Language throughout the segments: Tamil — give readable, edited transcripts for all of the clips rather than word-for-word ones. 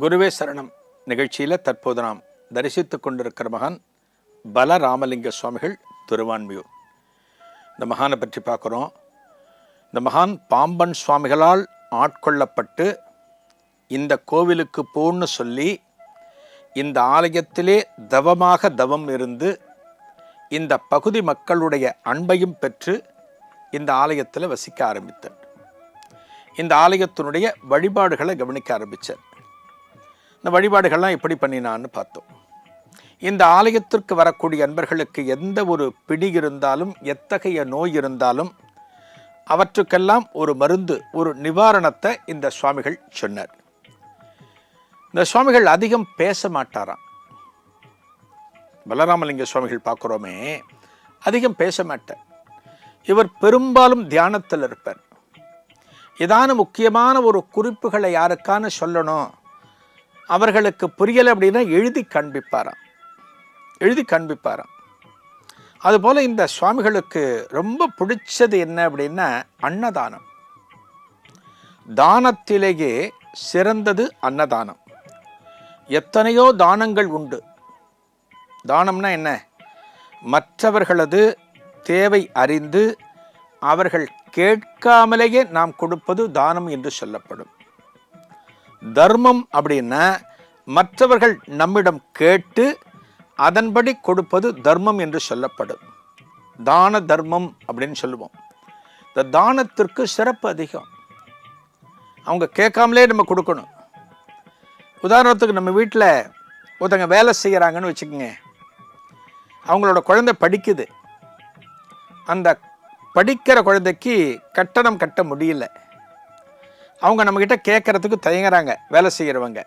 குருவே சரணம் நிகழ்ச்சியில் தற்போது நாம் தரிசித்துக் கொண்டிருக்கிற மகான் பலராமலிங்க சுவாமிகள் திருவான்மியூர். இந்த மகானை பற்றி பார்க்குறோம். இந்த மகான் பாம்பன் சுவாமிகளால் ஆட்கொள்ளப்பட்டு இந்த கோவிலுக்கு போன்னு சொல்லி இந்த ஆலயத்திலே தவம் இருந்து இந்த பகுதி மக்களுடைய அன்பையும் பெற்று இந்த ஆலயத்தில் வசிக்க ஆரம்பித்தார். இந்த ஆலயத்தினுடைய வழிபாடுகளை கவனிக்க ஆரம்பித்தார். இந்த வழிபாடுகள்லாம் எப்படி பண்ணினான்னு பார்த்தோம். இந்த ஆலயத்திற்கு வரக்கூடிய அன்பர்களுக்கு எந்த ஒரு பிடி இருந்தாலும், எத்தகைய நோய் இருந்தாலும் அவற்றுக்கெல்லாம் ஒரு மருந்து, ஒரு நிவாரணத்தை இந்த சுவாமிகள் சொன்னார். இந்த சுவாமிகள் அதிகம் பேச மாட்டாராம். பலராமலிங்க சுவாமிகள் பார்க்குறோமே, அதிகம் பேச மாட்டார். இவர் பெரும்பாலும் தியானத்தில் இருப்பார். ஏதான முக்கியமான ஒரு குறிப்புகளை யாருக்கான சொல்லணும், அவர்களுக்கு புரியலை அப்படின்னா எழுதி காண்பிப்பாராம். அதுபோல் இந்த சுவாமிகளுக்கு ரொம்ப பிடிச்சது என்ன அப்படின்னா அன்னதானம். தானத்திலேயே சிறந்தது அன்னதானம். எத்தனையோ தானங்கள் உண்டு. தானம்னா என்ன? மற்றவர்களது தேவை அறிந்து அவர்கள் கேட்காமலேயே நாம் கொடுப்பது தானம் என்று சொல்லப்படும். தர்மம் அப்படின்னா மற்றவர்கள் நம்மிடம் கேட்டு அதன்படி கொடுப்பது தர்மம் என்று சொல்லப்படும். தான தர்மம் அப்படின்னு சொல்லுவோம். இந்த தானத்திற்கு சிறப்பு அதிகம். அவங்க கேட்காமலே நம்ம கொடுக்கணும். உதாரணத்துக்கு நம்ம வீட்டில் ஒருத்தங்க வேலை செய்கிறாங்கன்னு வச்சுக்கோங்க. அவங்களோட குழந்தை படிக்குது. அந்த படிக்கிற குழந்தைக்கு கட்டணம் கட்ட முடியல. அவங்க நம்மக்கிட்ட கேட்குறதுக்கு தயங்குறாங்க வேலை செய்கிறவங்க.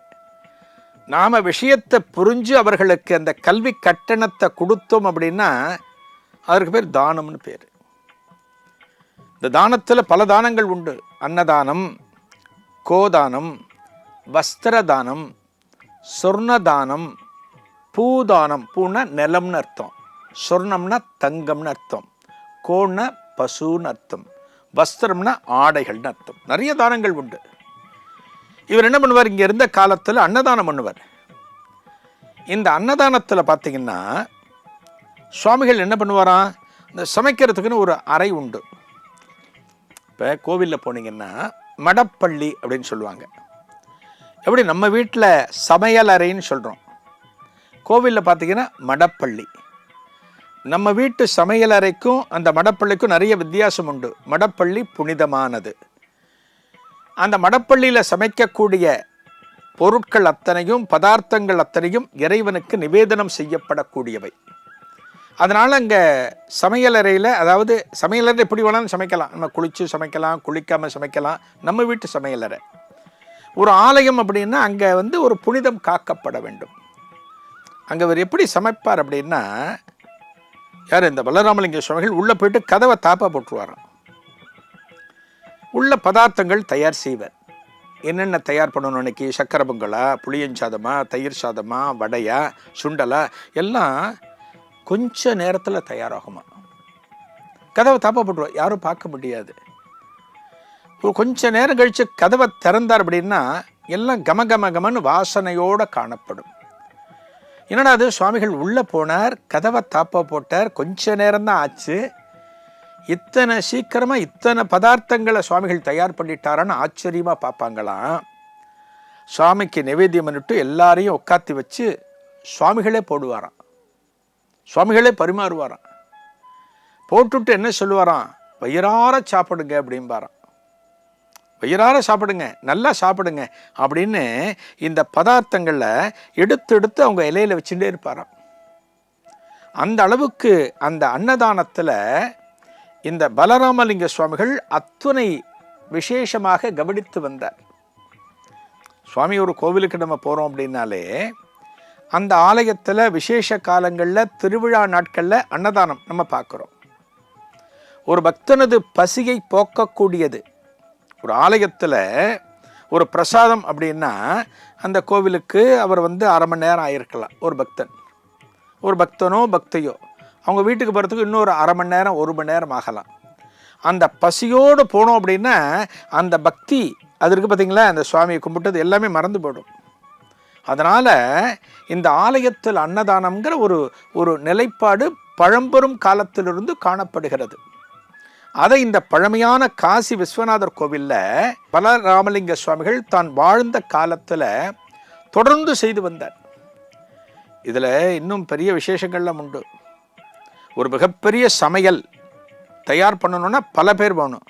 நாம் விஷயத்தை புரிஞ்சு அவர்களுக்கு அந்த கல்வி கட்டணத்தை கொடுத்தோம் அப்படின்னா அதற்கு பேர் தானம்னு பேர். இந்த தானத்தில் பல தானங்கள் உண்டு. அன்னதானம், கோதானம், வஸ்திரதானம், சொர்ணதானம், பூதானம். பூனா நிலம்னு அர்த்தம், சொர்ணம்னா தங்கம்னு அர்த்தம், கோன்னா பசுன்னு அர்த்தம், வஸ்திரம்னா ஆடைகள்னு அர்த்தம். நிறைய தானங்கள் உண்டு. இவர் என்ன பண்ணுவார்? இங்கே இருந்த காலத்தில் அன்னதானம் பண்ணுவார். இந்த அன்னதானத்தில் பார்த்தீங்கன்னா சுவாமிகள் என்ன பண்ணுவாராம், இந்த சமைக்கிறதுக்குன்னு ஒரு அறை உண்டு. இப்போ கோவிலில் போனீங்கன்னா மடப்பள்ளி அப்படின்னு சொல்லுவாங்க. எப்படி நம்ம வீட்டில் சமையல் அறைன்னு சொல்கிறோம், கோவிலில் பார்த்தீங்கன்னா மடப்பள்ளி. நம்ம வீட்டு சமையல் அறைக்கும் அந்த மடப்பள்ளிக்கும் நிறைய வித்தியாசம் உண்டு. மடப்பள்ளி புனிதமானது. அந்த மடப்பள்ளியில் சமைக்கக்கூடிய பொருட்கள் அத்தனையும், பதார்த்தங்கள் அத்தனையும் இறைவனுக்கு நிவேதனம் செய்யப்படக்கூடியவை. அதனால் அங்கே சமையலறையில், அதாவது சமையலறை எப்படி வேணாலும் சமைக்கலாம். நம்ம குளித்து சமைக்கலாம், குளிக்காமல் சமைக்கலாம். நம்ம வீட்டு சமையலறை. ஒரு ஆலயம் அப்படின்னா அங்கே ஒரு புனிதம் காக்கப்பட வேண்டும். அங்கே அவர் எப்படி சமைப்பார் அப்படின்னா, யார் இந்த பலராமலிங்க சுவாமிகள் உள்ளே போயிட்டு கதவை தாப்பா போட்டுருவாராம். உள்ள பதார்த்தங்கள் தயார் செய்வார். என்னென்ன தயார் பண்ணணும், இன்னைக்கு சக்கரை பொங்கலா, புளியஞ்சாதமா, தயிர் சாதமா, வடையா, சுண்டலா, எல்லாம் கொஞ்ச நேரத்தில் தயாராகுமா. கதவை தாப்பா போட்டுருவார், யாரும் பார்க்க முடியாது. கொஞ்ச நேரம் கழித்து கதவை திறந்தார் அப்படின்னா எல்லாம் கமன்னு வாசனையோடு காணப்படும். என்னடா அது, சுவாமிகள் உள்ளே போனார், கதவை தாப்பா போட்டார், கொஞ்ச நேரம்தான் ஆச்சு, இத்தனை சீக்கிரமாக இத்தனை பதார்த்தங்களை சுவாமிகள் தயார் பண்ணிட்டாரான்னு ஆச்சரியமாக பார்ப்பாங்களாம். சுவாமிக்கு நிவேத்தியம் பண்ணிட்டு எல்லாரையும் உட்காத்தி வச்சு சுவாமிகளே போடுவாராம், சுவாமிகளே பரிமாறுவாராம். போட்டுட்டு என்ன சொல்லுவாராம், வயிறார சாப்பிடுங்க அப்படிம்பாராம். வயிறார சாப்பிடுங்க, நல்லா சாப்பிடுங்க அப்படின்னு இந்த பதார்த்தங்களை எடுத்து அவங்க இலையில வச்சுட்டே இருப்பாராம். அந்த அளவுக்கு அந்த அன்னதானத்தில் இந்த பலராமலிங்க சுவாமிகள் அத்துணை விசேஷமாக கவனித்து வந்தார். சுவாமி ஒரு கோவிலுக்கு நம்ம போகிறோம் அப்படின்னாலே அந்த ஆலயத்தில் விசேஷ காலங்களில், திருவிழா நாட்களில் அன்னதானம் நம்ம பார்க்குறோம். ஒரு பக்தனது பசியை போக்கக்கூடியது. ஒரு ஆலயத்தில் ஒரு பிரசாதம் அப்படின்னா அந்த கோவிலுக்கு அவர் அரை மணி நேரம் ஆகிருக்கலாம். ஒரு பக்தனோ பக்தையோ அவங்க வீட்டுக்கு போகிறதுக்கு இன்னொரு அரை மணி நேரம், 1 மணி நேரம் ஆகலாம். அந்த பசியோடு போனோம் அப்படின்னா அந்த பக்தி அது இருக்குது பார்த்தீங்களா, அந்த சுவாமியை கும்பிட்டது எல்லாமே மறந்து போயிடும். அதனால் இந்த ஆலயத்தில் அன்னதானம்ங்கிற ஒரு நிலைப்பாடு பழம்பெரும் காலத்திலிருந்து காணப்படுகிறது. அதை இந்த பழமையான காசி விஸ்வநாதர் கோவிலில் பலராமலிங்க சுவாமிகள் தான் வாழ்ந்த காலத்தில் தொடர்ந்து செய்து வந்தார். இதில் இன்னும் பெரிய விசேஷங்கள்லாம் உண்டு. ஒரு மிகப்பெரிய சமையல் தயார் பண்ணணுன்னா பல பேர் வேணும்.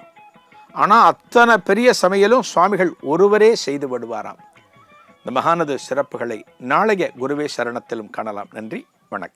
ஆனால் அத்தனை பெரிய சமையலும் சுவாமிகள் ஒருவரே செய்து விடுவாராம். இந்த மகானது சிறப்புகளை நாளைய குருவே சரணத்திலும் காணலாம். நன்றி, வணக்கம்.